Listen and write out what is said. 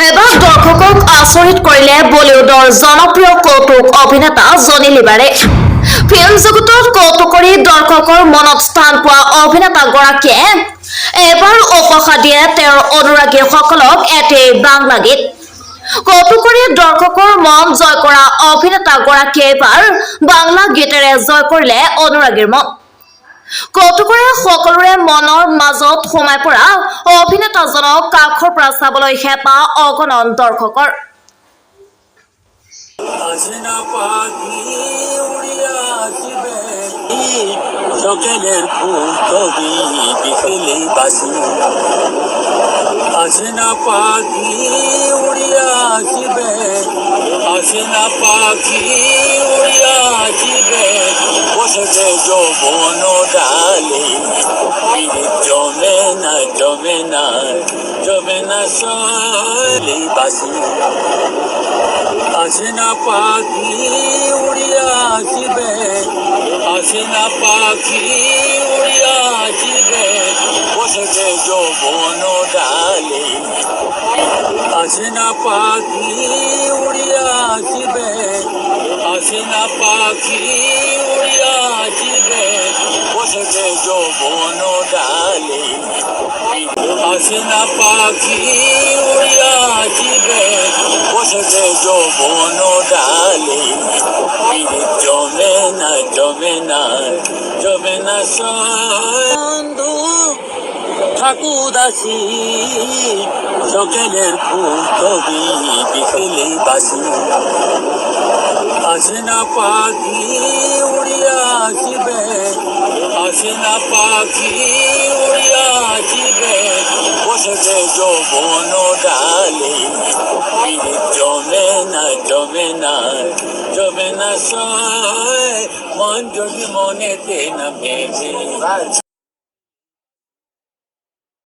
এবার দর্শকক আচৰিত কৰিলে বলিউডৰ জনপ্ৰিয় কৌতুক অভিনেতা জনি লিভাৰে। ফিল্ম জগতত কৌতুক কৰি দৰ্শকৰ মনত স্থান পোৱা অভিনেতাগৰাকীয়ে এবাৰ উপহাস দিয়ে তেওঁৰ অনুৰাগীসকলক এটি বাংলা গীত। কৌতুক কৰি দৰ্শকৰ মন জয় কৰা অভিনেতাগৰাকীয়ে এবাৰ বাংলা গীতেৰে জয় কৰিলে অনুৰাগীৰ মন। কৌতুকৰে সকলোৰে মনৰ মাজত সোমাই পৰা অভিনেতাজনক কাষৰ পৰা চাবলৈ হেঁপাহ অগণন দৰ্শকৰ। সকালের ফুল কবি বিকেলে বাসি আসে না পাখি উড়িয়া আসিবে, আসে না পাখি উড়িয়া আসিবে, বসেছে যৌবন ডালে পিড়িত জমে না জমে না জমে না সলে বাসি আসে না পাখি উড়িয়া আসিবে, আসে না পাখি উড়িয়া আসিবে, বসেছে যৌবন ডালে আসে না পাখি উড়িয়া আসিবে, আসে না পাখি উড়িয়া আসিবে, বসেছে যৌবন ডালে আসে না পাখি উড়িয়া আসিবে, বসেছে যৌবন ডালে পিড়িত জমে না জমে না জমে না বন্ধু ঠাকুদাসি সকালের ফুল কবি বিকেলে বাসি আসে না পাখি উড়িয়া আসিবে, আসে না পাখি উড়িয়া আসিবে, বসেছে যৌবন ডালে পিড়িত জমে না জমে না জমে না মন যদি মনেতে না ভেবে